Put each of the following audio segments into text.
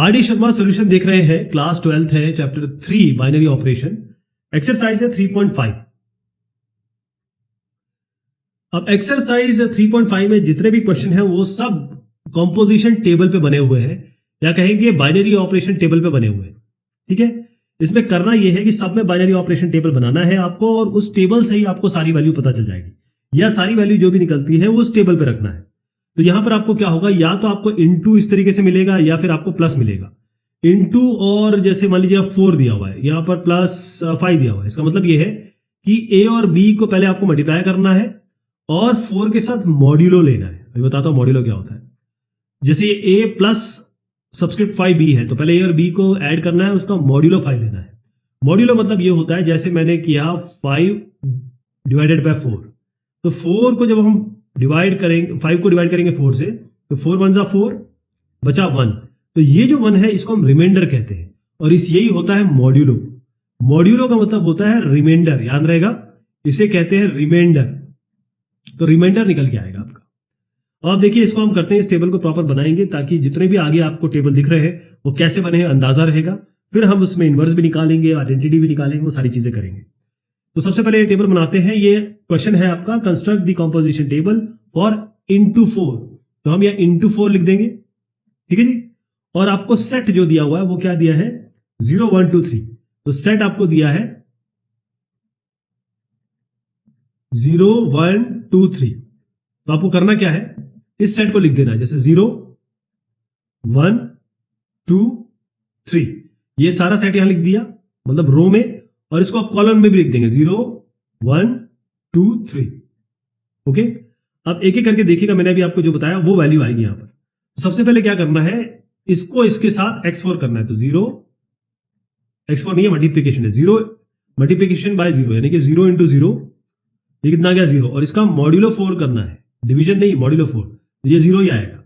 RD. Sharma solution देख रहे हैं, क्लास 12th है, चैप्टर 3 बाइनरी ऑपरेशन, एक्सरसाइज है 3.5। अब एक्सरसाइज 3.5 में जितने भी क्वेश्चन हैं वो सब कंपोजिशन टेबल पे बने हुए हैं, या कहेंगे बाइनरी ऑपरेशन टेबल पे बने हुए हैं। ठीक है, इसमें करना यह है कि सब में बाइनरी ऑपरेशन टेबल बनाना है आपको, और उस टेबल से ही आपको सारी वैल्यू पता चल जाएगी, या सारी वैल्यू जो भी निकलती है वो उस टेबल पे रखना है। तो यहां पर आपको क्या होगा, या तो आपको इनटू इस तरीके से मिलेगा, या फिर आपको प्लस मिलेगा। इनटू, और जैसे मान लीजिए 4 दिया हुआ है, यहां पर प्लस 5 दिया हुआ है। इसका मतलब यह है कि ए और बी को पहले आपको मल्टीप्लाई करना है और 4 के साथ मॉड्यूलो लेना है। मैं बताता हूं मॉड्यूलो क्या होता है। जैसे ए प्लस सब्सक्रिप्ट 5 बी है, तो पहले ए और बी को ऐड करना है, उसका मॉड्यूलो 5 लेना है। मॉड्यूलो मतलब ये होता है, जैसे मैंने किया 5 डिवाइडेड बाय 4, तो 4 को जब हम डिवाइड करेंगे, 5 को डिवाइड करेंगे 4 से, तो 4 1 जा 4, बचा 1। तो ये जो 1 है इसको हम रिमाइंडर कहते हैं, और इस यही होता है मॉड्यूलो। मॉड्यूलो का मतलब होता है रिमाइंडर, याद रहेगा, इसे कहते हैं रिमाइंडर। तो रिमाइंडर निकल के आएगा आपका। अब आप देखिए, इसको हम करते हैं, इस टेबल को प्रॉपर बनाएंगे ताकि जितने भी आगे आपको टेबल दिख रहे हैं वो कैसे बने हैं अंदाजा रहेगा। फिर हम उसमें इनवर्स भी निकालेंगे, आइडेंटिटी भी निकालेंगे, वो सारी चीजें करेंगे। तो सबसे पहले ये टेबल बनाते हैं। ये क्वेश्चन है आपका, construct the composition table for into 4। तो हम यहाँ इनटू 4 लिख देंगे, ठीक है जी। और आपको सेट जो दिया हुआ है वो क्या दिया है, 0 1 2 3। तो सेट आपको दिया है 0 1 2 3। तो आपको करना क्या है, इस सेट को लिख देना है, जैसे 0 1 2 3, ये सारा सेट यहां लिख दिया, मतलब रो में, और इसको आप कॉलम में भी लिख देंगे 0 1 2 3। ओके, अब एक एक करके देखिएगा, मैंने अभी आपको जो बताया वो वैल्यू आएगी यहां पर। सबसे पहले क्या करना है, इसको इसके साथ x4 करना है। तो 0 x4 नहीं है, मल्टीप्लीकेशन है, 0 मल्टीप्लीकेशन बाय 0, यानी कि 0 इंटू 0, ये कितना गया 0, और इसका मॉड्यूलो 4 करना है, डिवीजन नहीं, मॉड्यूलो 4, तो ये 0 ही आएगा।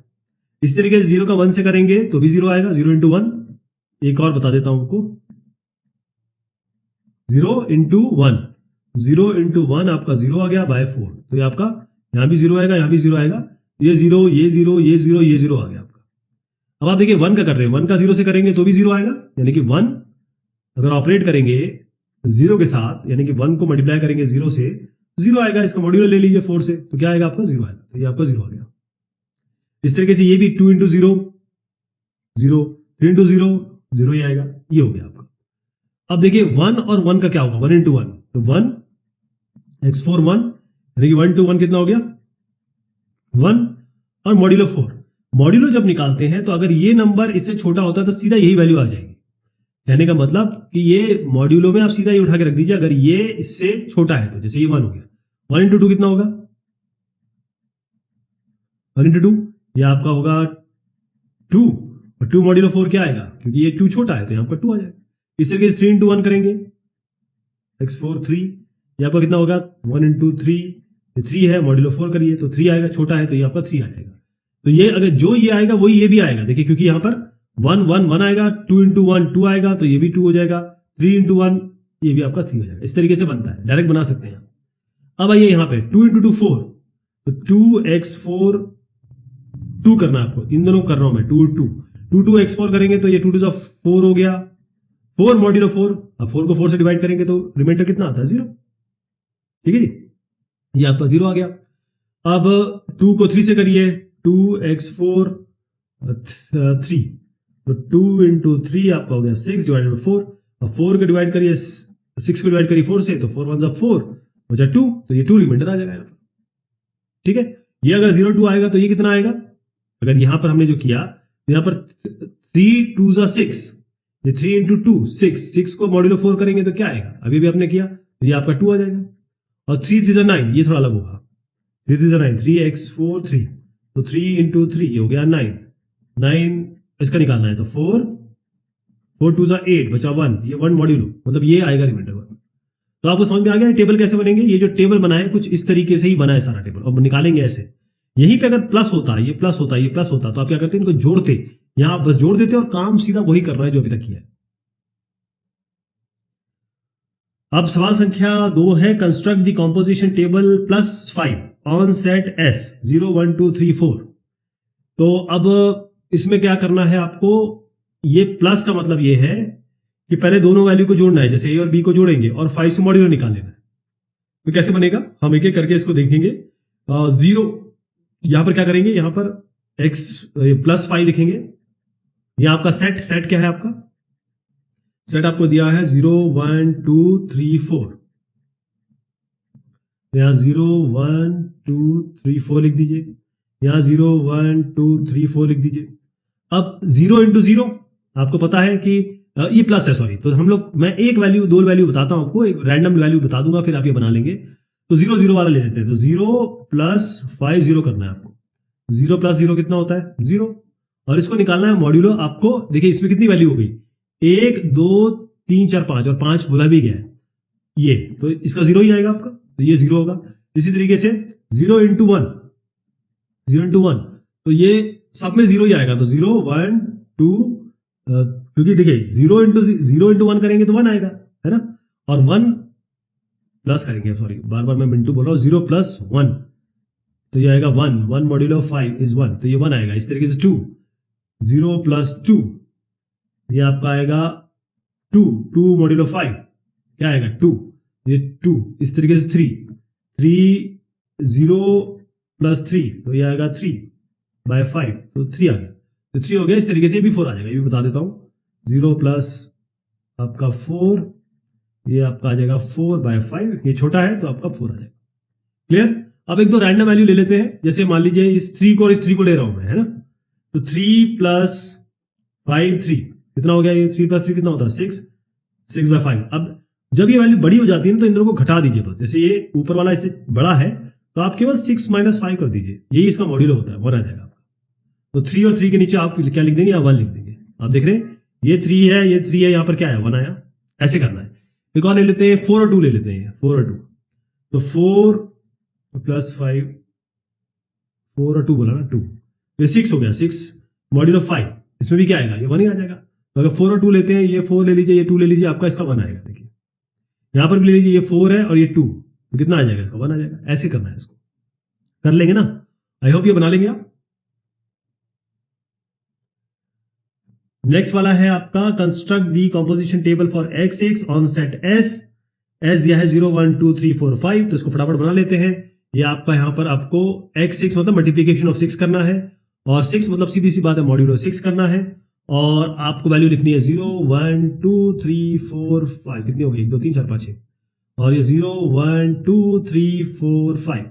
इस तरीके से 0 का 1 से करेंगे तो भी 0 आएगा, 0 इंटू 1। एक और बता देता हूं आपको, 0 इंटू 1, 0 इंटू 1 आपका 0 आ गया बाय 4, तो ये आपका यहां भी 0 आएगा, यहां भी 0 आएगा, ये 0 ये 0 ये 0 ये 0 आ गया आपका। अब आप देखिए 1 का कर रहे हैं, 1 का 0 से करेंगे तो भी 0 आएगा, यानी कि 1 अगर ऑपरेट करेंगे 0 के साथ, यानी कि 1 को मल्टीप्लाई करेंगे 0 से, 0 आएगा। इसका मॉड्यूलो ले लीजिए 4 से, तो क्या आएगा आपका 0 आएगा, तो ये आपका 0 आ गया। इस तरीके से ये भी 2 इंटू 0 0, 3 इंटू 0 0 ही आएगा, ये हो गया आपका। अब देखिए 1 और 1 का क्या होगा, 1 इंटू 1, तो 1 x4 1, यानी कि 1 टू 1 कितना हो गया 1, और मॉड्यूलो 4। मॉड्यूलो जब निकालते हैं तो अगर ये नंबर इससे छोटा होता है तो सीधा यही वैल्यू आ जाएगी। कहने का मतलब कि ये मॉड्यूलो में आप सीधा ये उठा के रख दीजिए, अगर ये इससे छोटा है तो, जैसे ये 1 हो गया, 1 इंटू 2 कितना होगा, 1 इंटू 2 ये आपका होगा 2, और 2 मॉड्यूलो 4 क्या आएगा, क्योंकि ये 2 छोटा है तो यहाँ पर 2 आ जाएगा। इस तरीके से 3 इंटू 1 करेंगे, x4 3, ये आपका कितना होगा 1 इंटू 3, ये 3 है, मॉड्यूलो 4 करिए तो 3 आएगा, छोटा है तो ये आपका 3 आ जाएगा। तो ये अगर जो ये आएगा वही ये भी आएगा, देखिए, क्योंकि यहाँ पर 1 1 1 आएगा, 2 इंटू 1 2 आएगा, तो ये भी 2 हो जाएगा, 3 इंटू 1 ये भी आपका 3 हो जाएगा। इस तरीके से बनता है, डायरेक्ट बना सकते हैं। अब आइए यहाँ पे 2 इंटू 2 4, तो 2x4 2 करना है आपको, इन दोनों कर रहा हूं मैं, 2 2 x4 करेंगे तो ये 2 2 4 हो गया, 4 मॉड्यूलो 4। अब 4 को 4 से डिवाइड करेंगे तो रिमाइंडर कितना आता है 0, ठीक है जी, ये आपका 0 आ गया। अब 2 को 3 से करिए, 2x4 3, तो 2 इंटू 3 आपका हो गया 6 डिवाइडेड बाय 4। अब 4 को डिवाइड करिए, 6 को डिवाइड करिए 4 से, तो 4 1 जा 4 बचा 2, तो ये 2 रिमाइंडर आ जाएगा यहाँ पर, ठीक है। ये अगर 0 2 आएगा तो ये कितना आएगा, अगर यहां पर हमने जो किया तो यहां पर 3 2 जा 6, ये 3 इंटू 2 6 को मॉड्यूलो 4 करेंगे तो क्या आएगा, अभी भी आपने किया, तो ये आपका 2 आ जाएगा। और 3 3 जा 9, ये थोड़ा अलग होगा, 3 3 जा 9, 3x4 3, तो 3 इंटू 3 ये हो गया 9, 9 इसका निकालना है, तो 4 2 जा 8, बचा 1, ये 1 मॉड्यूलो, मतलब ये आएगा रिमाइंडर 1। तो आपको समझ में आ गया टेबल कैसे बनेंगे। ये जो टेबल बना है कुछ इस तरीके से ही बना है सारा टेबल, अब निकालेंगे ऐसे। यहीं पे अगर प्लस होता, ये प्लस होता, ये प्लस होता, तो आप क्या करते हैं, इनको जोड़ते, यहां बस जोड़ देते और काम सीधा वही कर रहा है जो अभी तक किया है। अब सवाल संख्या 2 है, construct the composition table +5 on set S 0 1 2 3 4। तो अब इसमें क्या करना है आपको, ये प्लस का मतलब ये है कि पहले दोनों वैल्यू को जोड़ना है, जैसे ए और बी को जोड़ेंगे और 5 से मॉड्यूलो निकाल लेना है। तो कैसे बनेगा, हम एक एक करके इसको देखेंगे। 0 यहां पर क्या करेंगे, यहां पर x +5 लिखेंगे। यहां आपका सेट क्या है, आपका सेट आपको दिया है 0 1 2 3 4। यहां 0 1 2 3 4 लिख दीजिए, यहां 0 1 2 3 4 लिख दीजिए। अब 0 इंटू 0 आपको पता है कि ये प्लस है, सॉरी, तो हम लोग, मैं एक वैल्यू दो वैल्यू बताता हूं आपको, एक रैंडम वैल्यू बता दूंगा, फिर आप ये बना लेंगे। तो 0 0 वाला ले लेते हैं। तो 0 + 5 0 करना है आपको। 0 + 0 कितना होता है, 0। और इसको निकालना है मॉड्यूलो आपको। देखिए इसमें कितनी वैल्यू हो गई, 1 2 3 4 5, और 5 बोला भी गया है ये, तो इसका 0 ही आएगा आपका, तो ये 0 होगा। इसी तरीके से 0 इंटू 1, 0 इंटू 1, तो ये सब में 0 ही आएगा। तो 0 1 2, क्योंकि देखिए 0 इंटू 1 करेंगे तो 1 आएगा, है ना। और 1 प्लस करेंगे, सॉरी बार बार मैं इंटू बोल रहा हूँ, 0 + 1 तो ये आएगा 1, 1 मॉड्यूलो 5 इज 1, तो ये 1 आएगा। इस तरीके से 2, 0 + 2 ये आपका आएगा 2, 2 मॉड्यूलो 5 क्या आएगा, 2, ये 2। इस तरीके से 3, 0 + 3 तो ये आएगा 3/5, तो 3 आ गया, तो 3 हो गया। इस तरीके से भी 4 आ जाएगा, ये भी बता देता हूँ। 0 + आपका 4, ये आपका आ जाएगा 4/5, ये छोटा है तो आपका 4 आ जाएगा। क्लियर। अब एक दो रैंडम वैल्यू ले लेते हैं, जैसे मान लीजिए इस 3 को और इस 3 को ले रहा हूं मैं, है ना। तो 3 + 5 3 कितना हो गया, ये 3 + 3 कितना होता है, 6, 6/5। अब जब ये वैल्यू बड़ी हो जाती है ना, तो इन दोनों को घटा दीजिए बस। जैसे ये ऊपर वाला इससे बड़ा है तो आप केवल 6 - 5 कर दीजिए, यही इसका मॉड्यूलो होता है, 1 आ जाएगा आपका। तो 3 और 3 के नीचे आप क्या लिख देंगे, या 1 लिख देंगे। आप देख रहे हैं ये 3 है, ये 3 है, यहां पर क्या है, 1 आया। ऐसे करना है। एक और ले लेते हैं, 4 और 2 ले लेते हैं, 4 और 2। तो 4 + 5, 4 और 2 बोला ना, 2, ये 6 हो गया, 6 मॉड्यूलो 5, इसमें भी क्या आएगा, ये 1 ही आ जाएगा। तो अगर 4 और 2 लेते हैं, ये 4 ले लीजिए, ये 2 ले लीजिए, आपका इसका 1 आएगा। देखिए यहां पर भी ले लीजिए, ये 4 है और ये 2, तो कितना आ जाएगा, इसका 1 आ जाएगा। ऐसे करना है, इसको कर लेंगे ना। आई होप ये बना लेंगे आप। नेक्स्ट वाला है आपका, construct the composition table for x on set S दिया है 0 1 2 3 4 5, तो इसको फटाफट बना लेते हैं। ये आपका यहां पर आपको x6 मतलब मल्टीप्लीकेशन ऑफ 6 करना है, और 6 मतलब सीधी सी बात है मॉड्यूलो 6 करना है, और आपको वैल्यू लिखनी है 0 1 2 3 4 5, कितनी हो गई, 1 2 3 4 5 6, और ये 0 1 2 3 4 5।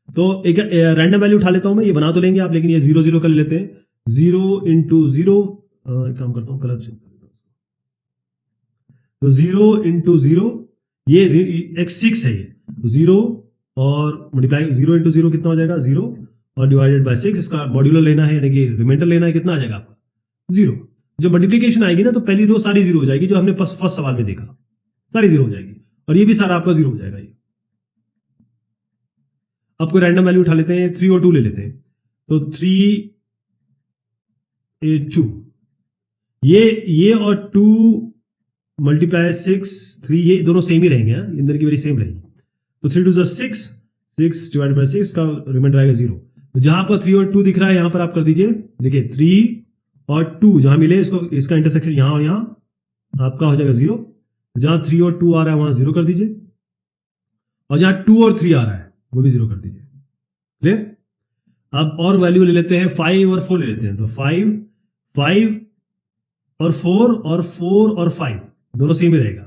तो एक रैंडम वैल्यू उठा लेता हूं मैं, ये बना तो लेंगे आप, लेकिन ये 0 0 कर लेते हैं। 0 × 0, एक काम करता हूँ, कलर चेंज कर देता हूँ। तो 0 × 0, ये x6 है, ये तो 0 और मल्टीप्लाई 0 × 0 कितना हो जाएगा, 0 और डिवाइडेड बाय 6, इसका मॉड्यूलो लेना है, यानी कि रिमाइंडर लेना है, कितना आ जाएगा आपका, 0। जब मल्टीप्लिकेशन आएगी ना, तो पहली रो सारी 0 हो जाएगी, जो हमने फर्स्ट सवाल में देखा, सारी 0 हो जाएगी, और ये भी सारा आपका 0 हो जाएगा। ये अब कोई रैंडम वैल्यू उठा लेते हैं, 3 और 2 ले लेते हैं। तो 3 8 2, ये और 2 मल्टीप्लाई 6 3, ये दोनों सेम ही रहेंगे, अंदर की वैल्यू सेम रहेगी। तो 3 2 6, 6 डिवाइडेड बाय 6 का रिमाइंडर आएगा 0। तो जहां पर 3 और 2 दिख रहा है, यहां पर आप कर दीजिए, देखिए 3 और 2 जहां मिले, इसको इसका इंटरसेक्शन यहां और यहां आपका हो जाएगा 0। जहां 3 और 2 आ रहा है वहां 0 कर दीजिए, और जहां 2 और 3 आ रहा है वो भी 0 कर दीजिए। क्लियर। अब और वैल्यू ले लेते हैं, 5 और 4 ले लेते हैं। तो 5 और 4 और 4 और 5 दोनों सेम ही रहेगा,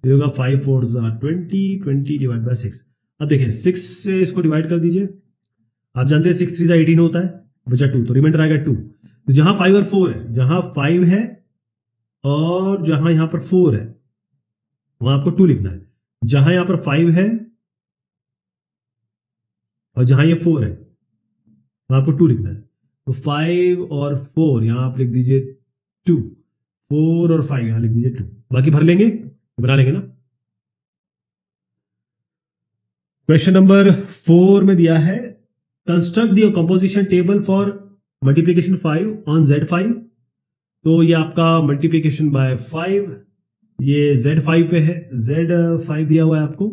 ये होगा 5 4 20, 20 डिवाइड बाय 6। अब देखिए 6 से इसको डिवाइड कर दीजिए, आप जानते हैं 6 3 18 होता है, बचा 2, तो रिमाइंडर आएगा 2। तो जहां 5 और 4 है, जहां 5 है और जहां यहां पर 4 है, वहां आपको 2 लिखना है। जहां यहां पर 5 है और जहां ये 4 है, वहां आपको 2 लिखना है। तो 5 और 4 यहां आप लिख दीजिए 2, 4 और 5 यहां लिख दीजिए 2, बाकी भर लेंगे, बना लेंगे ना। क्वेश्चन नंबर 4 में दिया है, construct the composition table for multiplication 5 on Z5। तो ये आपका मल्टीप्लीकेशन बाय 5, ये Z5 पे है, Z5 दिया हुआ है आपको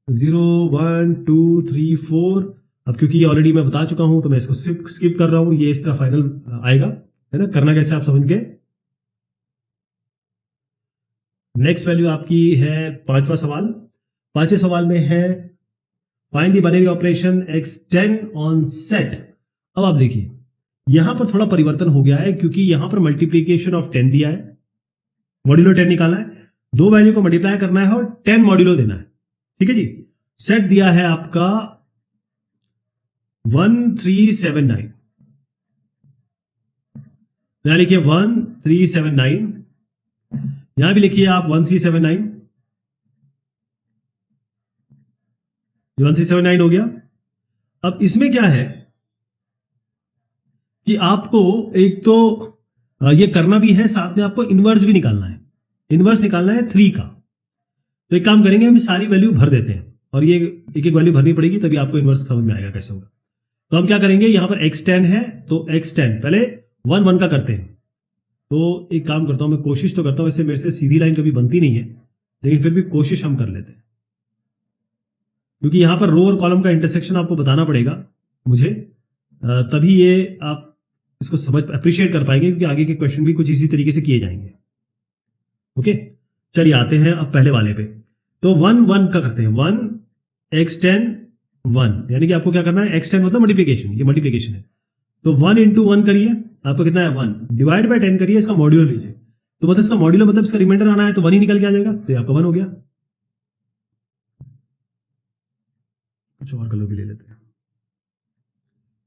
0 1 2 3 4। अब क्योंकि ये ऑलरेडी मैं बता चुका हूं, तो मैं इसको स्किप कर रहा हूं, ये इस तरह फाइनल आएगा। है ना, करना कैसे आप समझ गए। नेक्स्ट वैल्यू आपकी है पांचवा सवाल। पांचवें सवाल में है find the binary operation x10 on set. अब आप देखिए यहां पर थोड़ा परिवर्तन हो गया है, क्योंकि यहां पर मल्टीप्लीकेशन ऑफ 10 दिया है, मॉड्यूलो 10 निकालना है, दो वैल्यू को मल्टीप्लाई करना है और 10 मॉड्यूलो देना है। ठीक है जी। सेट दिया है आपका 1379, यहां लिखिए 1379, यहां भी लिखिए आप 1379, 1379 हो गया। अब इसमें क्या है कि आपको एक तो ये करना भी है, साथ में आपको इनवर्स भी निकालना है। इनवर्स निकालना है 3 का। तो एक काम करेंगे, हम सारी वैल्यू भर देते हैं और ये एक एक वैल्यू भरनी पड़ेगी, तभी आपको इनवर्स समझ में आएगा कैसे होगा। तो हम क्या करेंगे, यहां पर x10 है तो x10 पहले 1 1 का करते हैं। तो एक काम करता हूं, मैं कोशिश तो करता हूं, वैसे मेरे से सीधी लाइन कभी बनती नहीं है, लेकिन फिर भी कोशिश हम कर लेते हैं, क्योंकि यहां पर रो और कॉलम का इंटरसेक्शन आपको बताना पड़ेगा मुझे, तभी ये आप इसको समझ अप्रिशिएट कर पाएंगे, क्योंकि आगे के क्वेश्चन भी कुछ इसी तरीके से किए जाएंगे। ओके, चलिए आते हैं अब पहले वाले पे। तो 1 1 का करते हैं, 1 x10 1, यानी कि आपको क्या करना है, x10 मतलब मल्टीप्लिकेशन, ये मल्टीप्लिकेशन है, तो 1 इंटू 1 करिए, आपको कितना है 1, डिवाइड बाय 10 करिए, इसका मॉड्यूलो लीजिए, तो मतलब इसका मॉड्यूलो मतलब इसका रिमाइंडर आना है, तो 1 ही निकल के आ जाएगा, तो ये आपका 1 हो गया। कुछ और कलर भी ले लेते हैं,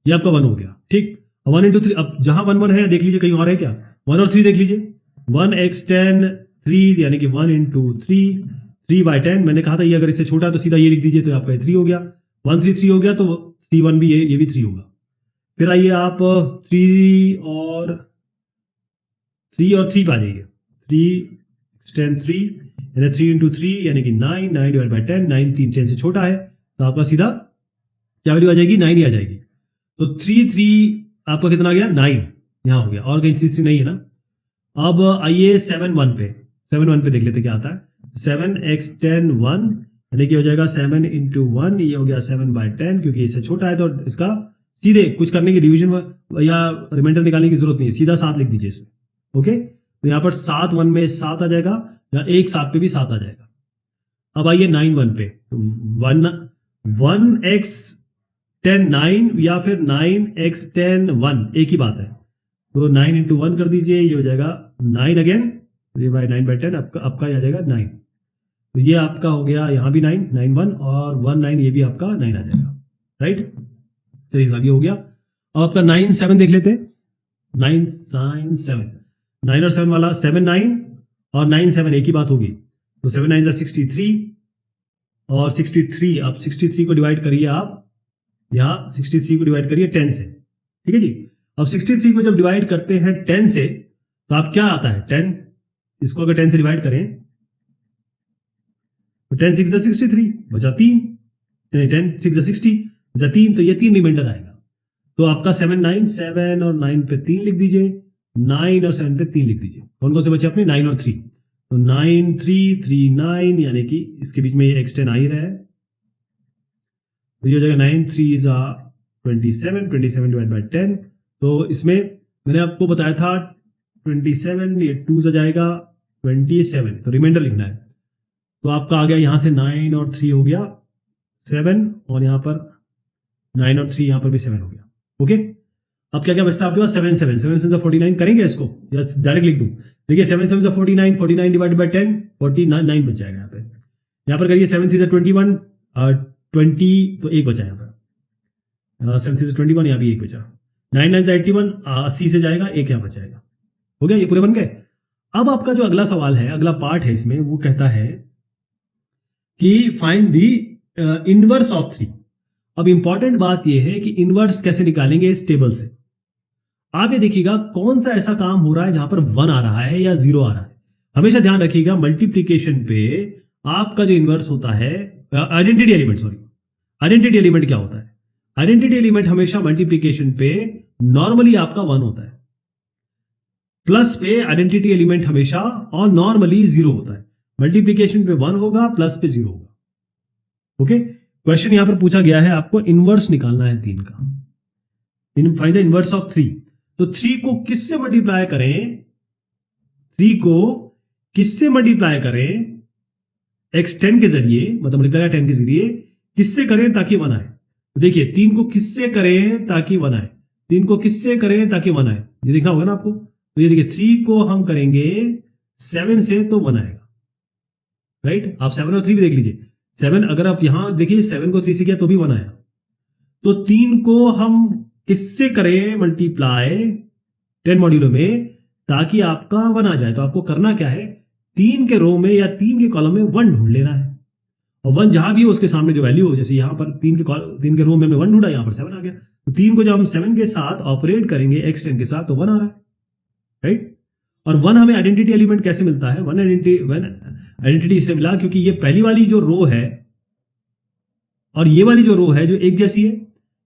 ये आपका 1 हो गया। ठीक, 1 इंटू 3, अब जहां 1 1 है देख लीजिए कहीं और है क्या, 1 और 3 देख लीजिए, 1 x10 3, यानी कि 1 इंटू 3 बाय 10, मैंने कहा था ये अगर इससे छोटा है तो सीधा ये लिख दीजिए, तो आपका 3 हो गया, 1 3 3 हो गया, तो 3 1 भी ये भी 3 होगा। फिर आइए आप 3 और 3 पा जाइए, 3 10 3, यानी 3 इंटू 3 यानी कि 9 डिवाइड बाय 10, 9 3 10 से छोटा है, तो आपका सीधा क्या वैल्यू आ जाएगी, 9 ही आ जाएगी। तो 3 3 आपका कितना आ गया, 9 यहां हो गया, और कहीं 3 3 नहीं है ना। अब आइए 7 1 पे, 7 1 पे देख लेते क्या आता है, 7 x10 1, यानी कि हो जाएगा 7 इंटू 1, ये हो गया 7 बाय 10, क्योंकि इससे छोटा है, तो इसका सीधे कुछ करने की डिवीजन या रिमाइंडर निकालने की जरूरत नहीं है, सीधा 7 लिख दीजिए इसमें। ओके, तो यहां पर 7 1 में 7 आ जाएगा, या 1 7 पे भी 7 आ जाएगा। अब आइए 9 1 पे, 1 x10 9 या फिर 9 x10 1, एक ही बात है, तो 9 इंटू 1 कर दीजिए, ये हो जाएगा 9 अगेन, ये बाय 9 बाय 10 आपका आ जाएगा 9, तो ये आपका हो गया यहाँ भी 9 9 1 और 1 9, ये भी आपका 9 आ जाएगा, राइट। चलिए ये हो गया। अब आपका 9 7 देख लेते हैं, 9 7 9 और 7 वाला 7 9 और 9 7 एक ही बात होगी, तो 7 9 63 और 63, अब 63 को डिवाइड करिए आप, यहाँ 63 को डिवाइड करिए 10 से, ठीक है जी। अब 63 को जब डिवाइड करते हैं 10 से, तो आप क्या आता है 10, इसको अगर 10 से डिवाइड करें तो 10 6 63 बचा 3, 10 6 60 बचा 3, तो ये 3 रिमाइंडर आएगा। तो आपका 7 9 7 और 9 पे 3 लिख दीजिए, 9 और 7 पे 3 लिख दीजिए, कौन कौन से बचे अपने 9 और 3, तो 9 3 3 9, यानी कि इसके बीच में ये x10 आ ही रहा है, तो ये हो जाएगा 9 3 27 डिवाइड बाय 10, तो इसमें मैंने आपको बताया था 27, ये 2 से जाएगा 27, तो रिमाइंडर लिखना है, तो आपका आ गया यहाँ से 9 और 3 हो गया 7, और यहाँ पर 9 और 3 यहाँ पर भी 7 हो गया। ओके, अब क्या क्या बचता है आपके पास, 7 7 7 7 49, करेंगे इसको या डायरेक्ट लिख दूं, देखिए 7 7 49, 49 डिवाइड बाय 10 49 बच जाएगा। यहाँ पर करिए 7 3 21 20, तो एक बचा यहाँ पर, 7 3 21, यहाँ भी एक बचा, 9 9 81 80 से जाएगा, एक यहाँ बचाएगा, हो गया, ये पूरे बन गए। अब आपका जो अगला सवाल है, अगला पार्ट है इसमें, वो कहता है कि फाइंड दी इनवर्स ऑफ 3। अब इंपॉर्टेंट बात यह है कि इनवर्स कैसे निकालेंगे इस टेबल से। आप ये देखिएगा कौन सा ऐसा काम हो रहा है जहां पर 1 आ रहा है या 0 आ रहा है। हमेशा ध्यान रखिएगा मल्टीप्लीकेशन पे आपका जो इनवर्स होता है, identity element, sorry identity element क्या होता है, आइडेंटिटी एलिमेंट हमेशा मल्टीप्लीकेशन पे नॉर्मली आपका 1 होता है, प्लस पे आइडेंटिटी एलिमेंट हमेशा और नॉर्मली 0 होता है। मल्टीप्लीकेशन पे 1 होगा, प्लस पे 0 होगा। ओके, क्वेश्चन यहां पर पूछा गया है, आपको इनवर्स निकालना है 3 का, फाइंड द इनवर्स ऑफ 3। तो 3 को किससे मल्टीप्लाई करें, 3 को किससे मल्टीप्लाई करें, x10 के जरिए, मतलब मल्टीप्लाई 10 के जरिए किससे करें ताकि 1 आए। तो देखिए 3 को किससे करें ताकि 1 आए, 3 को किससे करें ताकि 1 आए, ये देखना होगा ना आपको। तो ये देखिए 3 को हम करेंगे 7 से तो 1 आएगा, राइट। आप 7 और 3 भी देख लीजिए। 7 अगर आप यहां देखिए 7 को 3 से किया तो भी 1 आया। तो 3 को हम किससे करें मल्टीप्लाई 10 मॉड्यूलों में ताकि आपका 1 आ जाए। तो आपको करना क्या है, 3 के रो में या 3 के कॉलम में 1 ढूंढ लेना है, और 1 जहां भी हो उसके सामने जो वैल्यू हो, जैसे यहां पर 3 के रो में 1 ढूंढा, यहां पर 7 आ गया। तो 3 को जब हम 7 के साथ ऑपरेट करेंगे x10 के साथ तो 1 आ रहा है, राइट। और 1 हमें आइडेंटिटी एलिमेंट कैसे मिलता है, 1 आइडेंटिटी इससे मिला क्योंकि ये पहली वाली जो रो है और ये वाली जो रो है जो एक जैसी है,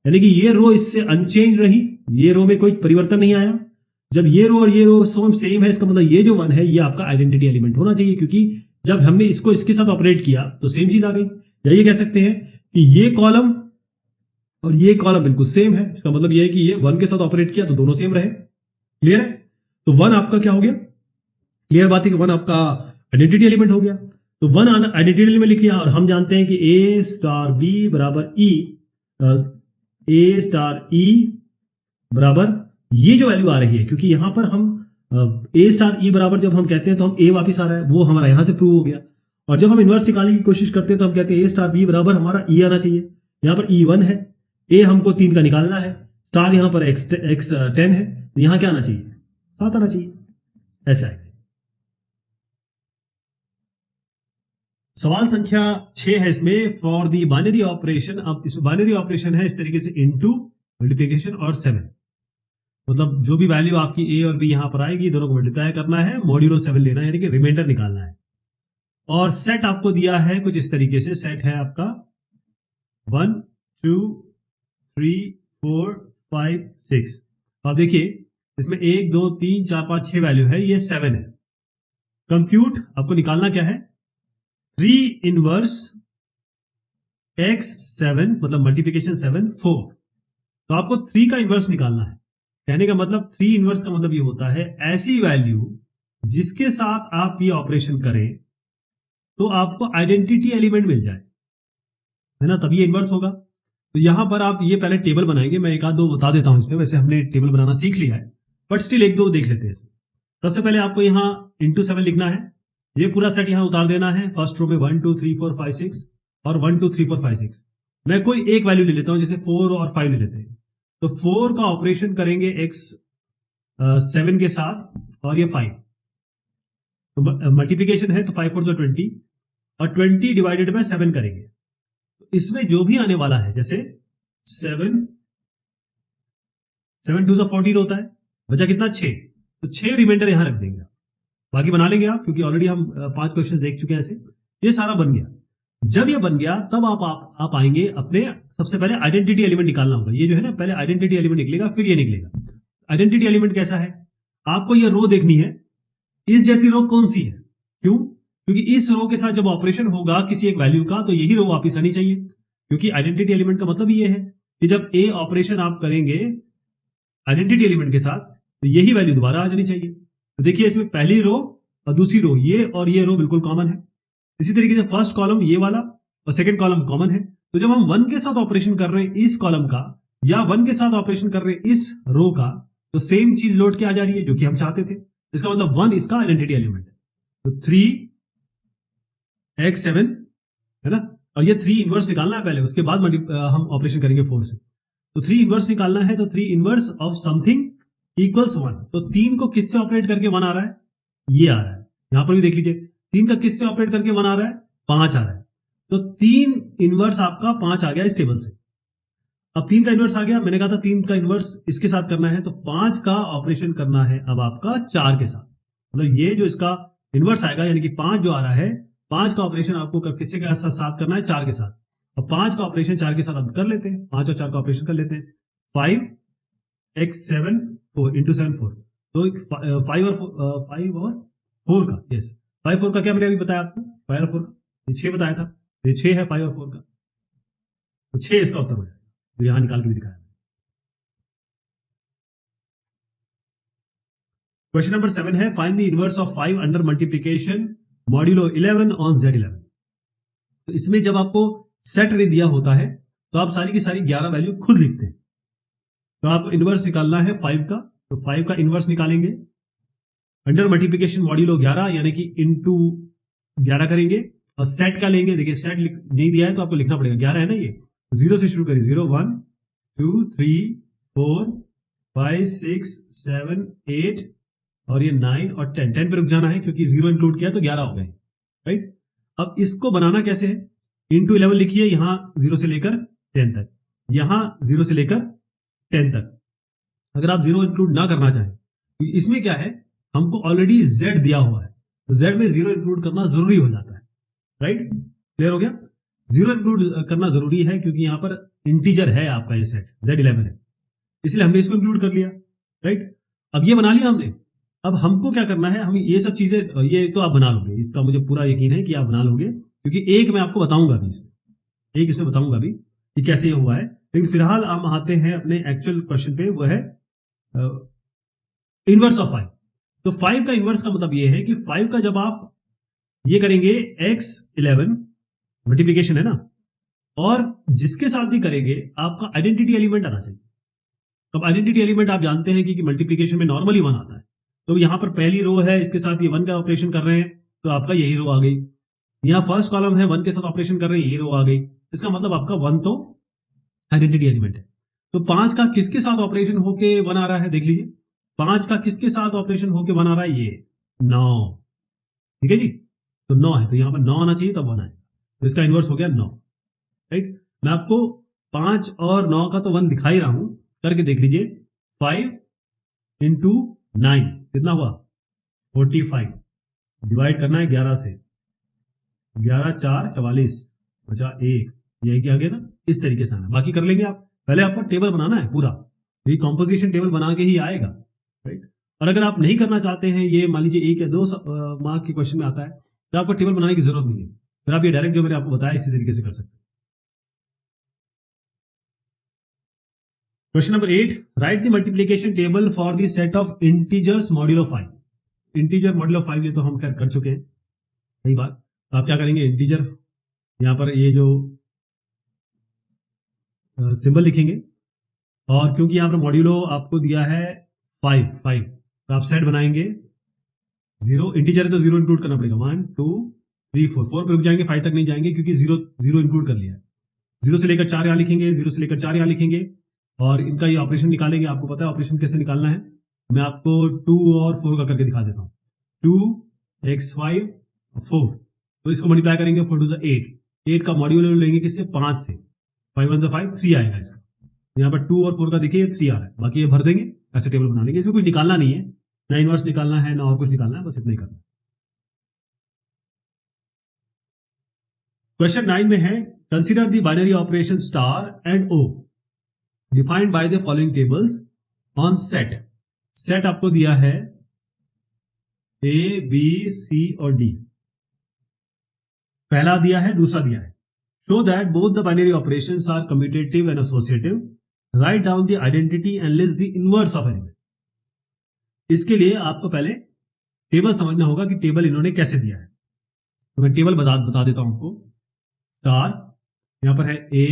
यानी कि ये रो इससे अनचेंज रही, ये रो में कोई परिवर्तन नहीं आया। जब ये रो और ये रो सेम है, इसका मतलब ये जो 1 है ये आपका आइडेंटिटी एलिमेंट होना चाहिए, क्योंकि जब हमने इसको इसके साथ ऑपरेट किया तो सेम चीज आ गई। या ये कह सकते हैं कि ये कॉलम और ये कॉलम बिल्कुल सेम है, इसका मतलब ये है कि ये 1 के साथ ऑपरेट किया तो दोनों सेम रहे। क्लियर है। तो 1 आपका क्या हो गया, क्लियर बात है कि 1 आपका आइडेंटिटी एलिमेंट हो गया। तो 1 आइडेंटिटी एलिमेंट लिख लिया, और हम जानते हैं कि ए स्टार बी बराबर ई, ए स्टार ई बराबर ये जो वैल्यू आ रही है, क्योंकि यहां पर हम ए स्टार ई बराबर जब हम कहते हैं तो हम ए वापिस आ रहा है, वो हमारा यहां से प्रूव हो गया। और जब हम इनवर्स निकालने की कोशिश करते हैं तो हम कहते हैं ए स्टार बी बराबर हमारा ई आना चाहिए। यहां पर ई 1 है, ए हमको 3 का निकालना है, स्टार यहां पर x10 है, तो यहां क्या आना चाहिए, 7 आना चाहिए। ऐसा है। सवाल संख्या 6 है इसमें, फॉर दी बाइनरी ऑपरेशन। अब इसमें बाइनरी ऑपरेशन है इस तरीके से, इनटू, मल्टीप्लिकेशन और 7, मतलब जो भी वैल्यू आपकी ए और बी यहां पर आएगी दोनों को मल्टीप्लाई करना है, मॉड्यूलो 7 लेना है, यानी कि रिमाइंडर निकालना है। और सेट आपको दिया है कुछ इस तरीके से, सेट है आपका 1 2 3 4 5 6। अब देखिए इसमें 1 2 3 4 5 6 वैल्यू है, ये 7 है। कंप्यूट आपको निकालना क्या है, 3 इनवर्स x7, मतलब मल्टीप्लिकेशन 7 4। तो आपको 3 का इनवर्स निकालना है, कहने का मतलब 3 इनवर्स का मतलब ये होता है ऐसी वैल्यू जिसके साथ आप ये ऑपरेशन करें तो आपको आइडेंटिटी एलिमेंट मिल जाए, है ना, तभी ये इनवर्स होगा। तो यहां पर आप ये पहले टेबल बनाएंगे, मैं एक आध दो बता देता हूं इसमें, वैसे हमने टेबल बनाना सीख लिया है बट स्टिल एक दो देख लेते हैं इसमें। सबसे पहले आपको यहां इंटू 7 लिखना है, ये पूरा सेट यहां उतार देना है। फर्स्ट रो में 1 2 3 4 5 6 और 1 2 3 4 5 6। मैं कोई एक वैल्यू ले लेता हूं, जैसे 4 और 5 ले लेते हैं। तो 4 का ऑपरेशन करेंगे x7 के साथ और ये 5, तो मल्टीप्लीकेशन है तो 5 4 जो 20 और 20 डिवाइडेड बाय 7 करेंगे। तो इसमें जो भी आने वाला है, जैसे 7 2 से 14 होता है, बचा कितना 6, तो 6 रिमाइंडर यहां रख देंगे, बाकी बना लेंगे आप, क्योंकि ऑलरेडी हम 5 क्वेश्चंस देख चुके हैं ऐसे। ये सारा बन गया। जब ये बन गया तब आप आएंगे अपने, सबसे पहले आइडेंटिटी एलिमेंट निकालना होगा। ये जो है ना, पहले आइडेंटिटी एलिमेंट निकलेगा फिर ये निकलेगा। आइडेंटिटी एलिमेंट कैसा है, आपको ये रो देखनी है, इस जैसी रो कौन सी है, क्यों, क्योंकि इस रो के साथ जब ऑपरेशन होगा किसी एक वैल्यू का तो यही रो वापस आनी चाहिए, क्योंकि आइडेंटिटी एलिमेंट का मतलब ये है कि जब ए ऑपरेशन आप करेंगे आइडेंटिटी एलिमेंट के साथ तो यही वैल्यू दोबारा आ जानी चाहिए। तो देखिए इसमें पहली रो और दूसरी रो, ये और ये रो बिल्कुल कॉमन है। इसी तरीके से फर्स्ट कॉलम ये वाला और सेकंड कॉलम कॉमन है। तो जब हम 1 के साथ ऑपरेशन कर रहे हैं इस कॉलम का या 1 के साथ ऑपरेशन कर रहे हैं इस रो का, तो सेम चीज लौट के आ जा रही है जो कि हम चाहते थे। इसका मतलब 1 इसका आइडेंटिटी एलिमेंट है। तो 3x7 है ना, और ये 3 इनवर्स निकालना है पहले, उसके बाद हम ऑपरेशन करेंगे 4 से। तो 3 इनवर्स निकालना है, तो 3 इनवर्स ऑफ समथिंग इक्वल्स 1। तो 3 को किससे ऑपरेट करके 1 आ रहा है, ये आ रहा है। यहां पर भी देख लीजिए 3 का किससे ऑपरेट करके 1 आ रहा है, 5 आ रहा है। तो 3 इनवर्स आपका 5 आ गया इस टेबल से। अब 3 का इनवर्स आ गया, मैंने कहा था 3 का इनवर्स इसके साथ करना है, तो 5 का ऑपरेशन करना है अब आपका 4 के साथ। मतलब ये जो इसका इनवर्स आएगा, यानी कि 5 जो आ रहा है, 5 का ऑपरेशन आपको किससे के साथ करना है, 4 के साथ। और 5 का ऑपरेशन 4 के साथ आप कर लेते हैं, 5 और 4 का ऑपरेशन कर लेते हैं। 5x7 4 इंटू 7 4, तो 5 और 4 का, यस 5 4 का क्या मैंने अभी बताया आपको, 5 और 4 का 6 बताया था, ये 6 है 5 और 4 का, तो 6 इसका उत्तर हो जाएगा, तो यहां निकाल के भी दिखाया। क्वेश्चन नंबर 7 है find the inverse of 5 under multiplication modulo 11 on Z11। तो इसमें जब आपको सेट रे दिया होता है तो आप सारी की सारी 11 वैल्यू खुद लिखते हैं। तो आपको इनवर्स निकालना है 5 का, तो 5 का इनवर्स निकालेंगे अंडर मल्टीप्लीकेशन मॉड्यूलो 11 यानी कि इनटू 11 करेंगे और सेट का लेंगे। देखिए सेट नहीं दिया है तो आपको लिखना पड़ेगा, 11 है ना ये, 0 से शुरू करिए, 0 1 2 3 4 5 6 7 8 और ये 9 और 10 पे रुक जाना है क्योंकि 0 इंक्लूड किया तो 11 हो गए, राइट। अब इसको बनाना कैसे है, इंटू 11 लिखिए, यहां 0 से लेकर 10 तक, यहां 0 से लेकर 10 तक। अगर आप 0 इंक्लूड ना करना चाहें तो इसमें क्या है, हमको ऑलरेडी Z दिया हुआ है तो Z में 0 इंक्लूड करना जरूरी हो जाता है, राइट। क्लियर हो गया, 0 इंक्लूड करना जरूरी है क्योंकि यहां पर इंटीजर है आपका ये सेट Z11 है, इसलिए हमने इसको इंक्लूड कर लिया, राइट। अब ये बना लिया हमने, अब हमको क्या करना है, हम ये सब चीजें, ये तो आप बना लोगे, इसका मुझे पूरा यकीन है कि आप बना लोगे क्योंकि एक मैं आपको बताऊंगा भी, एक इसमें बताऊंगा भी कि कैसे ये हुआ है। लेकिन फिलहाल हम आते हैं अपने एक्चुअल क्वेश्चन पे, वो है इनवर्स ऑफ 5। तो 5 का इनवर्स का मतलब ये है कि 5 का जब आप ये करेंगे x11 मल्टीप्लीकेशन है ना, और जिसके साथ भी करेंगे आपका आइडेंटिटी एलिमेंट आना चाहिए। अब आइडेंटिटी एलिमेंट आप जानते हैं कि मल्टीप्लीकेशन में नॉर्मली 1 आता है, तो यहां पर पहली रो है इसके साथ ये 1 का ऑपरेशन कर रहे हैं तो आपका यही रो आ गई, यहां फर्स्ट कॉलम है 1 के साथ ऑपरेशन कर रहे हैं, यही रो आ गई, इसका मतलब आपका 1 तो आइडेंटिटी एलिमेंट है। तो 5 का किसके साथ ऑपरेशन होके 1 आ रहा है, देख लीजिए 5 का किसके साथ ऑपरेशन होके 1 आ रहा है, ये 9, ठीक है जी, तो 9 है तो यहां पर 9 आना चाहिए तब 1 आएगा, तो इसका इनवर्स हो गया 9, राइट। मैं आपको 5 और 9 का तो 1 दिखा ही रहा हूं, करके देख लीजिए, 5 इंटू 9 कितना हुआ 45, डिवाइड करना है 11 से, 11 4 44 बचा 1, यही क्या गया ना, इस तरीके से आना, बाकी कर लेंगे आप, पहले आपको टेबल बनाना है पूरा, ये कॉम्पोजिशन टेबल बना के ही आएगा, राइट। और अगर आप नहीं करना चाहते हैं, ये मान लीजिए 1 या 2 मार्क के क्वेश्चन में आता है तो आपको टेबल बनाने की जरूरत नहीं है, फिर आप ये डायरेक्ट जो मैंने आपको बताया इसी तरीके से कर सकते हैं। Question number 8, right the multiplication table for the set of integers modulo 5। Integer modulo 5 ये तो हम कर चुके हैं कई बार, तो आप क्या करेंगे, इंटीजर यहां पर ये जो सिंबल लिखेंगे, और क्योंकि यहां पर मॉड्यूलो आपको दिया है 5 तो आप सेट बनाएंगे 0, इंटीजर है तो 0 इंक्लूड करना पड़ेगा, 1 2 3 4 पे रुक जाएंगे, 5 तक नहीं जाएंगे क्योंकि 0 इंक्लूड कर लिया है। 0 से लेकर 4 यहां लिखेंगे, 0 से लेकर 4 यहां लिखेंगे, और इनका ये ऑपरेशन निकालेंगे। आपको पता है ऑपरेशन कैसे निकालना है, मैं आपको 2 और 4 का करके दिखा देता हूं। 2 x5 4, तो इसको मल्टीप्लाई करेंगे, 4 2 8 का मॉड्यूल लेंगे किससे, 5 से, 5 1 5 3 आएगा इसका, यहाँ पर 2 और 4 का देखिए 3 आ रहा है, बाकी ये भर देंगे, ऐसे टेबल बना लेंगे। इसमें कुछ निकालना नहीं है, ना इनवर्स निकालना है ना और कुछ निकालना है, बस इतना ही करना है। क्वेश्चन 9 में है, consider the binary operation star and O defined by the following tables on set. Set आपको दिया है ए बी सी और डी, पहला दिया है दूसरा दिया है। Show that both the binary operations are commutative and associative, write down the identity and list the inverse of element. इसके लिए आपको पहले टेबल समझना होगा कि टेबल इन्होंने कैसे दिया है, तो मैं टेबल बता देता हूं आपको। स्टार यहां पर है ए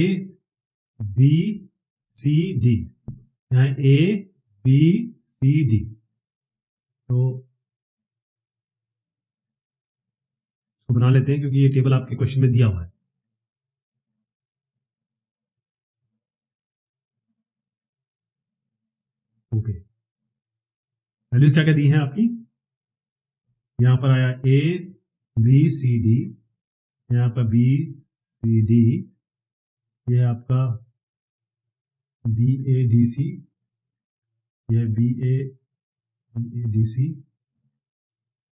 बी सी डी, यहां ए बी सी डी, तो बना लेते हैं क्योंकि ये टेबल आपके क्वेश्चन में दिया हुआ है। ओके, वैल्यूज क्या क्या दी हैं आपकी, यहां पर आया ए बी सी डी, यहां पर बी सी डी, ये आपका बी ए डी सी, यह बी ए डी सी,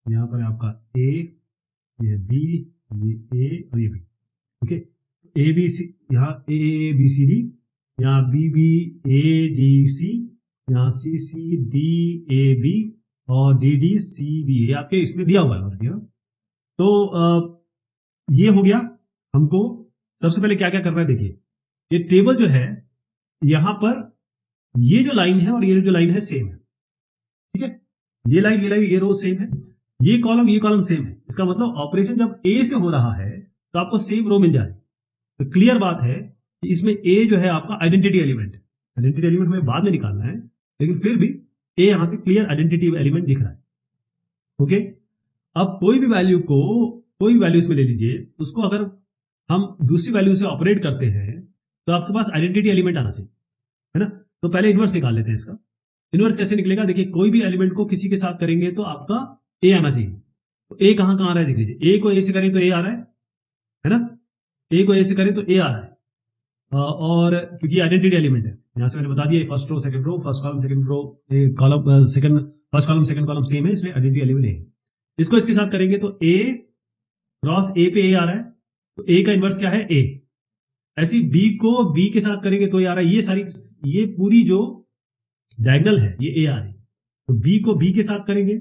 यहां पर आपका ए, ये बी, ये ए और ये B. Okay, A B C, यहाँ ए बी सी डी, यहाँ B B A D C, यहाँ C C D A B और डी डी सी बी, ये आपके इसमें दिया हुआ है ऑलरेडी। तो ये हो गया। हमको सबसे पहले क्या क्या करना है, देखिए ये टेबल जो है यहां पर ये जो लाइन है और ये जो लाइन है सेम है, ठीक है। ये लाइन ये रो सेम है, ये कॉलम सेम है। इसका मतलब ऑपरेशन जब ए से हो रहा है तो आपको सेम रो मिल जाए। तो क्लियर बात है कि इसमें ए जो है आपका आइडेंटिटी एलिमेंट है। आइडेंटिटी एलिमेंट हमें बाद में निकालना है, लेकिन फिर भी ए यहां से क्लियर आइडेंटिटी एलिमेंट दिख रहा है। ओके, अब कोई भी वैल्यू इसमें ले लीजिए, उसको अगर हम दूसरी वैल्यू से ऑपरेट करते हैं तो आपके पास आइडेंटिटी एलिमेंट आना चाहिए, है ना। तो पहले इनवर्स निकाल लेते हैं इसका। इनवर्स कैसे निकलेगा, देखिए कोई भी एलिमेंट को किसी के साथ करेंगे तो आपका ए आना चाहिए। तो ए कहां आ रहा है, देख लीजिए। ए को ए से करें तो ए आ रहा है ना। ए को ए से करें तो ए आ रहा है, और क्योंकि आइडेंटिटी एलिमेंट है, यहां से मैंने बता दिया first row second row, first column second row, column second, first column second column same है, इसलिए आइडेंटिटी एलिमेंट है। इसको इसके साथ करेंगे तो ए क्रॉस ए पे ए आ रहा है, तो ए का इनवर्स क्या है, ए। ऐसी बी को बी के साथ करेंगे तो ये आ रहा है, ये पूरी जो डायगोनल है ये ए आ रही है। तो बी को बी के साथ करेंगे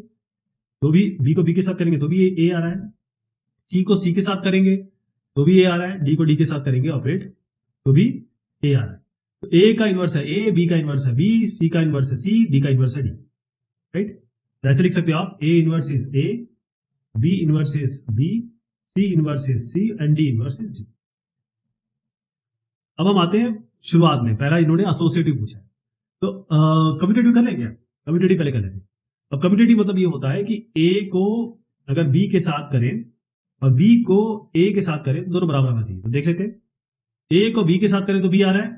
तो भी ए आ रहा है। सी को सी के साथ करेंगे तो भी ए आ रहा है। डी को डी के साथ करेंगे ऑपरेट तो भी ए आ रहा है। तो ए का इनवर्स है ए, बी का इनवर्स है बी, सी का इनवर्स है सी, डी का इनवर्स है डी, राइट। ऐसे लिख सकते हो आप, A inverse is A, B inverse is B, C inverse is C and D inverse is D. अब हम आते हैं शुरुआत में, पहला इन्होंने एसोसिएटिव पूछा है, तो कम्यूटेटिव कर लेंगे। कम्यूटेटिव पहले कर लेते हैं। अब कम्यूटेटिव मतलब ये होता है कि ए को अगर बी के साथ करें और बी को ए के साथ करें तो दोनों बराबर होना चाहिए। तो देख लेते हैं, ए को बी के साथ करें तो बी आ रहा है,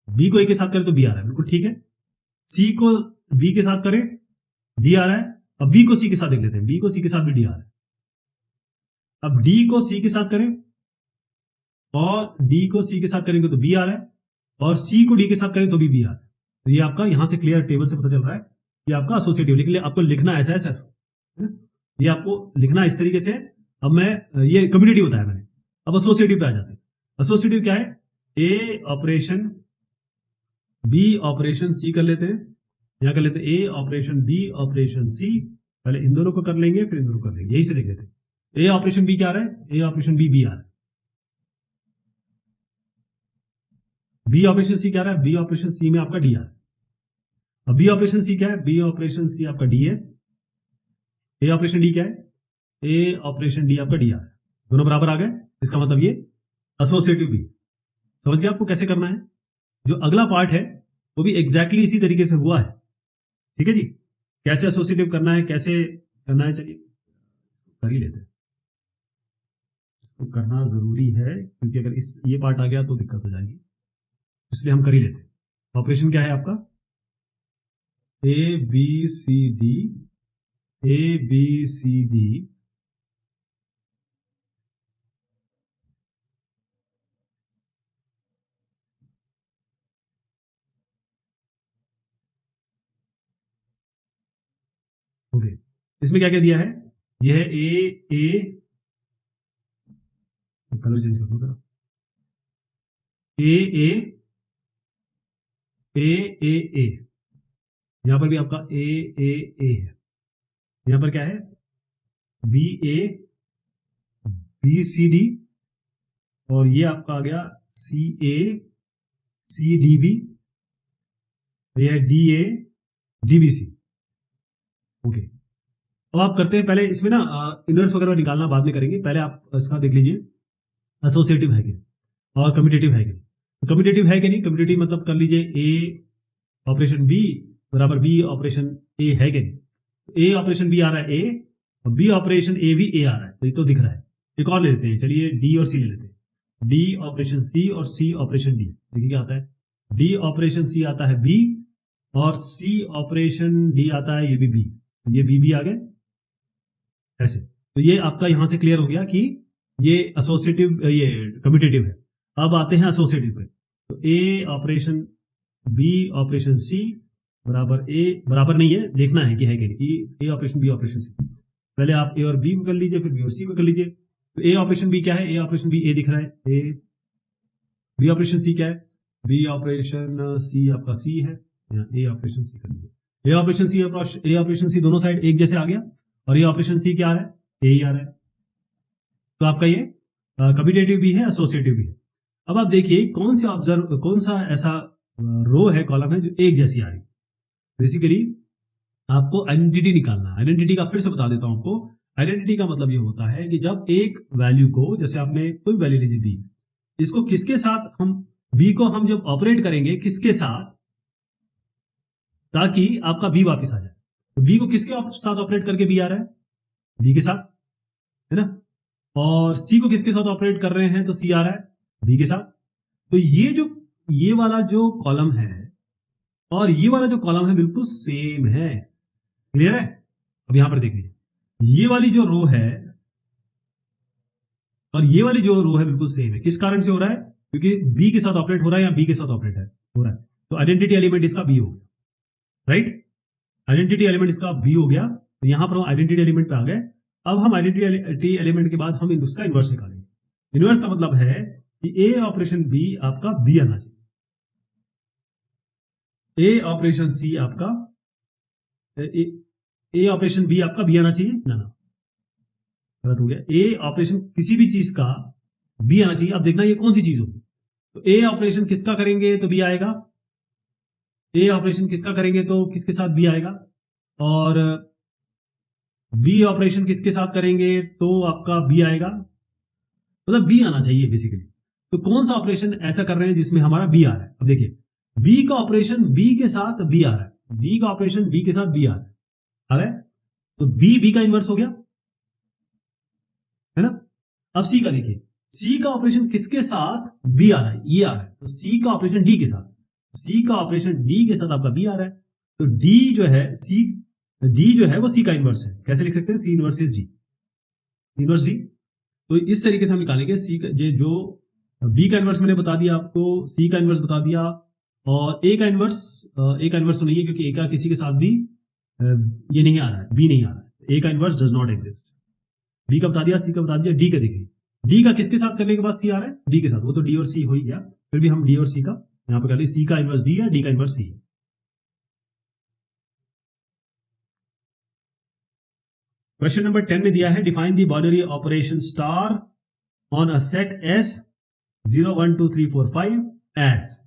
बी को ए के साथ करें तो बी आ रहा है, बिल्कुल ठीक है। सी को बी के साथ करें डी आ रहा है। अब बी को सी के साथ देख लेते हैं, बी को सी के साथ भी डी आ रहा है। अब डी को सी के साथ करें और डी को सी के साथ करेंगे तो बी आ रहा है, और सी को डी के साथ करें तो भी बी आ रहा है। तो ये आपका यहां से क्लियर टेबल से पता चल रहा है ये आपका एसोसिएटिव। लेकिन आपको लिखना ऐसा है सर, ये आपको लिखना इस तरीके से। अब मैं ये कम्यूटेटिव बताया मैंने, अब एसोसिएटिव पे आ जाते हैं। एसोसिएटिव क्या है, ए ऑपरेशन बी ऑपरेशन सी कर लेते हैं, यहां कर लेते हैं ए ऑपरेशन बी ऑपरेशन सी। पहले इन दोनों को कर लेंगे फिर इन दोनों को कर लेंगे, यही से देख लेते हैं। ए ऑपरेशन बी क्या आ रहा है, ए ऑपरेशन बी बी आ रहा है। बी ऑपरेशन सी क्या आ रहा है, बी ऑपरेशन सी में आपका डी आ रहा है। अब बी ऑपरेशन सी क्या है, बी ऑपरेशन सी आपका डी है। ए ऑपरेशन डी क्या है, ए ऑपरेशन डी आपका डी आ रहा है। दोनों बराबर आ गए, इसका मतलब ये एसोसिएटिव भी। समझ गए आपको कैसे करना है। जो अगला पार्ट है वो भी एग्जैक्टली इसी तरीके से हुआ है, ठीक है जी। कैसे एसोसिएटिव करना है, कैसे करना है, चलिए कर ही लेते हैं। इसको करना जरूरी है क्योंकि अगर ये पार्ट आ गया तो दिक्कत हो जाएगी, इसलिए हम कर ही लेते हैं। ऑपरेशन क्या है आपका, A B C D, A B C D, okay. इसमें क्या क्या दिया है, यह है ए, कलर चेंज कर दो जरा, ए यहां पर भी आपका ए है। यहां पर क्या है, B A B C D, और ये आपका आ गया सी ए सी डी बी, ये है D A D B C, okay. अब आप करते हैं, पहले इसमें ना इनवर्स वगैरह निकालना बाद में करेंगे, पहले आप इसका देख लीजिए एसोसिएटिव है कि और कम्यूटेटिव है कि नहीं। कम्यूटेटिव है कि नहीं, कम्यूटेटिव मतलब कर लीजिए ए ऑपरेशन बी बराबर बी ऑपरेशन ए है कि नहीं। ए ऑपरेशन बी आ रहा है ए, और बी ऑपरेशन ए भी ए आ रहा है, तो ये तो दिख रहा है। एक और ले लेते हैं, चलिए डी और सी ले लेते हैं, डी ऑपरेशन सी और सी ऑपरेशन डी। देखिए क्या आता है, डी ऑपरेशन सी आता है बी, और सी ऑपरेशन डी आता है ये भी बी, ये बी आ गए ऐसे। तो ये आपका यहां से क्लियर हो गया कि ये एसोसिएटिव, ये कम्यूटेटिव है। अब आते हैं एसोसिएटिव पे, तो ए ऑपरेशन बी ऑपरेशन सी बराबर ए, बराबर नहीं है, देखना है कि है कि नहीं। ए ऑपरेशन बी ऑपरेशन सी, पहले आप ए और बी को कर लीजिए, फिर बी और सी को कर लीजिए। तो ए ऑपरेशन बी क्या है, ए ऑपरेशन बी ए दिख रहा है, ए। बी ऑपरेशन सी क्या है, बी ऑपरेशन सी आपका सी है, ए ऑपरेशन सी कर लीजिए। ए ऑपरेशन सी दोनों साइड एक जैसे आ गया, और ये ऑपरेशन सी क्या आ रहा है, ए ही आ रहा है। तो आपका ये कम्यूटेटिव भी है, एसोसिएटिव भी है। अब आप देखिए कौन सा ऐसा रो है, कॉलम है जो एक जैसी आ रही है। बेसिकली आपको आइडेंटिटी निकालना है। आइडेंटिटी का फिर से बता देता हूं आपको। आइडेंटिटी का मतलब ये होता है कि जब एक वैल्यू को, जैसे आपने कोई वैल्यू ली थी बी, इसको किसके साथ हम, बी को हम जब ऑपरेट करेंगे किसके साथ, ताकि आपका बी वापस आ जाए, तो बी को किसके साथ ऑपरेट करके बी आ रहा है, बी के साथ, है ना। और सी को किसके साथ ऑपरेट कर रहे हैं, तो सी आ रहा है बी के साथ। तो ये वाला जो कॉलम है और ये वाला जो कॉलम है बिल्कुल सेम है। क्लियर है। अब यहां पर देख लीजिए, ये वाली जो रो है और ये वाली जो रो है बिल्कुल सेम है। किस कारण से हो रहा है, क्योंकि बी के साथ ऑपरेट हो रहा है या बी के साथ ऑपरेट हो रहा है। तो आइडेंटिटी एलिमेंट इसका बी हो गया, राइट। आइडेंटिटी एलिमेंट इसका बी हो गया। तो यहां पर हम आइडेंटिटी एलिमेंट पे आ गए। अब हम आइडेंटिटी एलिमेंट के बाद हम इसका इन्वर्स निकालेंगे। इन्वर्स का मतलब है कि ए ऑपरेशन बी आपका बी आना चाहिए, ए ऑपरेशन सी आपका, ए ऑपरेशन बी आपका बी आना चाहिए ना, गलत हो गया। ए ऑपरेशन किसी भी चीज का बी आना चाहिए। अब देखना ये कौन सी चीज होगी। तो ए ऑपरेशन किसका करेंगे तो बी आएगा, ए ऑपरेशन किसका करेंगे तो किसके साथ बी आएगा, और बी ऑपरेशन किसके साथ करेंगे तो आपका बी आएगा, मतलब बी आना चाहिए बेसिकली। तो कौन सा ऑपरेशन ऐसा कर रहे हैं जिसमें हमारा बी आ रहा है। अब देखिए, बी का ऑपरेशन बी के साथ बी आ रहा है, बी का ऑपरेशन बी के साथ बी आ रहा है, तो बी का इन्वर्स हो गया, है ना। अब सी का देखिए, सी का ऑपरेशन किसके साथ बी आ रहा है, ये आ रहा है, तो सी का ऑपरेशन डी के साथ, सी का ऑपरेशन डी के साथ आपका बी आ रहा है। तो डी जो है सी, डी जो है वो सी का इन्वर्स है। कैसे लिख सकते हैं, C inverse is D, inverse D. तो इस तरीके से हम निकालेंगे सी का, जो बी का इन्वर्स मैंने बता दिया आपको, सी का इन्वर्स बता दिया, और ए का इन्वर्स, ए का इन्वर्स तो नहीं है क्योंकि ए का किसी के साथ भी ये नहीं आ रहा है, बी नहीं आ रहा है, ए का inverse does not exist. B का बता दिया, सी का बता दिया, डी का देखिए, डी का किसके साथ करने के बाद सी आ रहा है, डी के साथ, वो तो डी और सी हो ही गया, फिर भी हम डी और सी का यहां पर कर ली। सी का इन्वर्स डी है, डी का इन्वर्स सी है। क्वेश्चन नंबर 10 में दिया है, define the binary operation star on a set S 0 1 2 3 4 5 S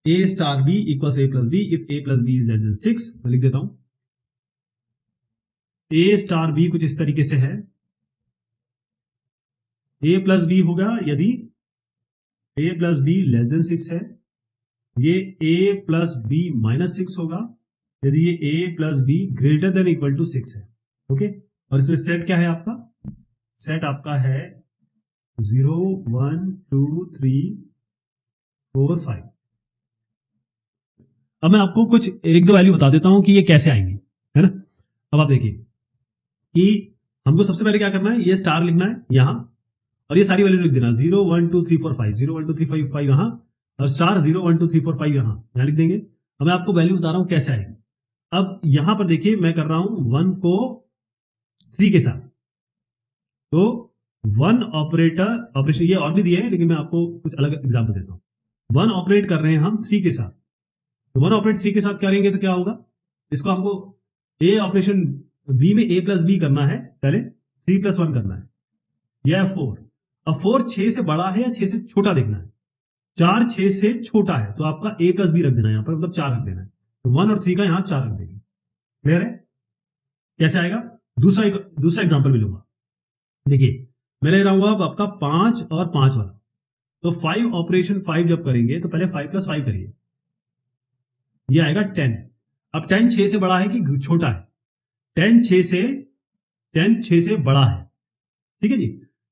a star b equals a plus B if a plus B is less than 6। मैं लिख देता हूं, a स्टार b कुछ इस तरीके से है, a प्लस बी होगा यदि a plus B less than 6 है, ये a प्लस बी माइनस 6 होगा यदि ये a plus B greater than equal to 6 है। ओके, और इसमें सेट क्या है आपका, सेट आपका है 0 1 2 3 4 5। अब मैं आपको कुछ एक दो वैल्यू बता देता हूं कि ये कैसे आएंगे, है ना। अब आप देखिए कि हमको सबसे पहले क्या करना है, ये स्टार लिखना है यहां, और ये सारी वैल्यू लिख देना, 0 1 2 3 4 5, 0 1 2 3 4 5 यहां, और स्टार 0 1 2 3 4 5 यहां लिख देंगे। अब मैं आपको वैल्यू बता रहा हूं कैसे आएगी। अब यहां पर देखिए मैं कर रहा हूं 1 को 3 के साथ, तो 1 ऑपरेशन ये और भी दिए है लेकिन मैं आपको कुछ अलग एग्जाम्पल देता हूं। 1 ऑपरेट कर रहे हैं हम 3 के साथ, तो 1 ऑपरेट 3 के साथ करेंगे तो क्या होगा, इसको हमको ए ऑपरेशन बी में ए प्लस बी करना है, पहले 3 प्लस 1 करना है, यह है 4। अब 4 6 से बड़ा है या 6 से छोटा देखना है, 4 6 से छोटा है तो आपका ए प्लस बी रख देना है यहां पर, मतलब 4 रख देना है, तो 1 और 3 का यहां 4 रख देंगे। क्लियर है, कैसे आएगा। दूसरा एग्जाम्पल भी लूंगा, देखिए मैं ले रहा हूं अब आपका 5 और 5 वाला, तो 5 ऑपरेशन 5 जब करेंगे तो पहले 5 प्लस 5 करिए, ये आएगा 10। अब 10 6 से बड़ा है कि छोटा है, 10 6 से बड़ा है, ठीक है जी।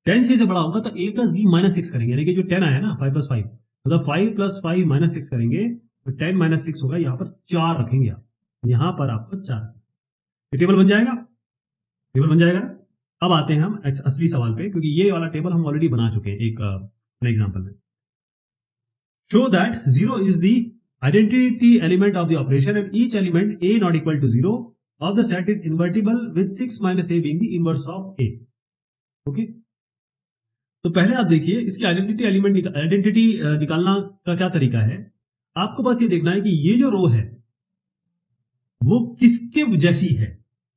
10 6 से बड़ा होगा तो a प्लस बी माइनस 6 करेंगे, यानी कि जो 10 आया ना 5 प्लस 5, मतलब 5 प्लस 5 माइनस 6 करेंगे तो 10 माइनस 6 होगा, यहां पर 4 रखेंगे आप, यहां पर आपको 4, टेबल बन जाएगा, टेबल बन जाएगा। अब आते हैं हम असली सवाल पे, क्योंकि ये वाला टेबल हम ऑलरेडी बना चुके हैं एक एग्जाम्पल में। Show that 0 is the identity element of the operation and each element a not equal to 0 of the set is invertible with 6 minus a being the inverse of a। Okay, तो पहले आप देखिए इसकी identity निकालना का क्या तरीका है। आपको बस ये देखना है कि ये जो रो है वो किसके जैसी है,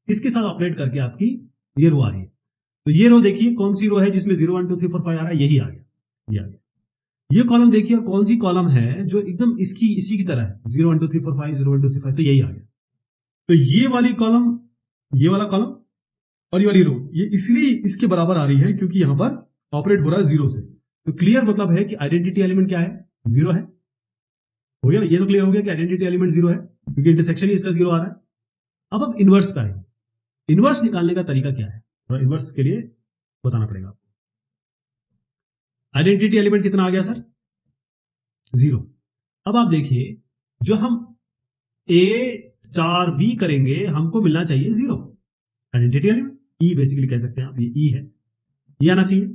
किसके साथ ऑपरेट करके आपकी ये रो आ रही है। तो ये रो देखिए कौन सी रो है जिसमें 0 1 2 3 4 5 आ रहा है, यही आ गया, ये आ गया। ये कॉलम देखिए कौन सी कॉलम है जो एकदम इसी की तरह है, 0 1 2 3 4 5 0 1 2 3 5, तो यही आ गया। तो ये वाली कॉलम, ये वाला कॉलम और ये वाली रो, ये इसलिए इसके बराबर आ रही है क्योंकि यहां पर ऑपरेट हो रहा है जीरो से। तो क्लियर मतलब है कि आइडेंटिटी एलिमेंट क्या है, जीरो है। हो गया, ये तो क्लियर हो गया कि आइडेंटिटी एलिमेंट जीरो है क्योंकि इंटरसेक्शन ही इसका जीरो आ रहा है। अब हम इनवर्स पे आएंगे। इनवर्स निकालने का तरीका क्या है, और इनवर्स के लिए बताना पड़ेगा आपको। आइडेंटिटी एलिमेंट कितना आ गया सर, जीरो। अब आप देखिए, जो हम ए स्टार बी करेंगे हमको मिलना चाहिए जीरो। आइडेंटिटी एलिमेंट ई बेसिकली कह सकते हैं आप, ये ई है, ये आना चाहिए।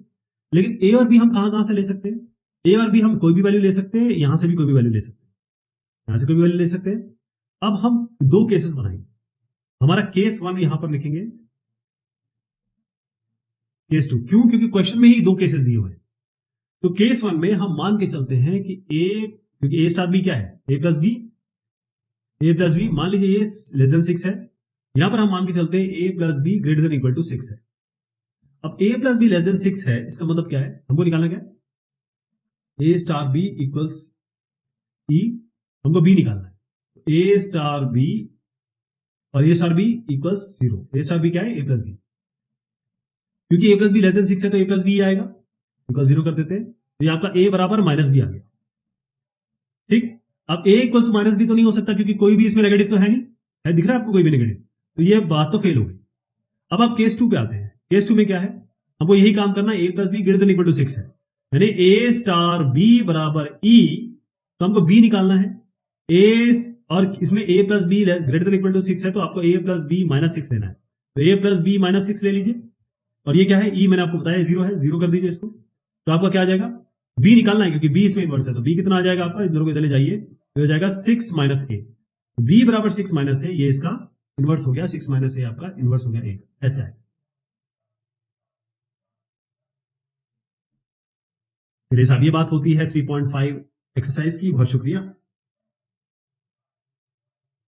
लेकिन ए और बी हम कहां से ले सकते हैं, ए और बी हम कोई भी वैल्यू ले सकते हैं, यहां से भी कोई भी वैल्यू ले सकते हैं, यहां से कोई भी वैल्यू ले सकते हैं। अब हम दो केसेस बनाएंगे। हमारा केस वन यहां पर लिखेंगे, केस टू। क्यों, क्योंकि क्वेश्चन में ही दो केसेस दिए हुए हैं। तो केस वन में हम मान के चलते हैं कि ए, क्योंकि ए स्टार बी क्या है, A plus B, A plus B मान लीजिए ये लेस देन 6 है। यहां पर हम मान के चलते हैं A plus B greater than equal to 6 है। अब A plus B less than 6 है, इसका मतलब क्या है, हमको निकालना क्या है, ए स्टार बी इक्वल्स ई, हमको बी निकालना है। ए स्टार बी और ए स्टार बी इक्वल्स जीरो। ए स्टार बी क्या है, ए प्लस बी, क्योंकि ए प्लस बी लेस देन 6 है तो ए प्लस बी आएगा, बिकॉज जीरो कर देते हैं। तो ये आपका ए बराबर माइनस बी आ गया। ठीक, अब ए इक्वल्स माइनस बी तो नहीं हो सकता क्योंकि कोई भी इसमें नेगेटिव तो है नहीं, है दिख रहा है आपको कोई भी नेगेटिव, तो ये बात तो फेल हो गई। अब आप केस टू पे आते हैं। केस टू में क्या है, हमको यही काम करना है, A plus B greater than equal to 6 है, यानी ए स्टार बी बराबर ई, तो हमको बी निकालना है। ए और इसमें A plus B greater than equal to 6 है तो आपको ए प्लस बी माइनस 6 लेना है, तो ए प्लस बी माइनस 6 ले लीजिए। और ये क्या है, ई मैंने आपको बताया जीरो है, जीरो कर दीजिए इसको। तो आपका क्या आ जाएगा, बी निकालना है क्योंकि बी इसमें इनवर्स है, तो बी कितना आ जाएगा आपका, इधर को इधर ले जाइए, तो हो जाएगा 6 माइनस ए। बी बराबर 6 माइनस ए, ये इसका इनवर्स हो गया, 6 माइनस ए आपका इनवर्स हो गया ए, ऐसा है। मेरे साहब ये बात होती है 3.5 एक्सरसाइज की। बहुत शुक्रिया।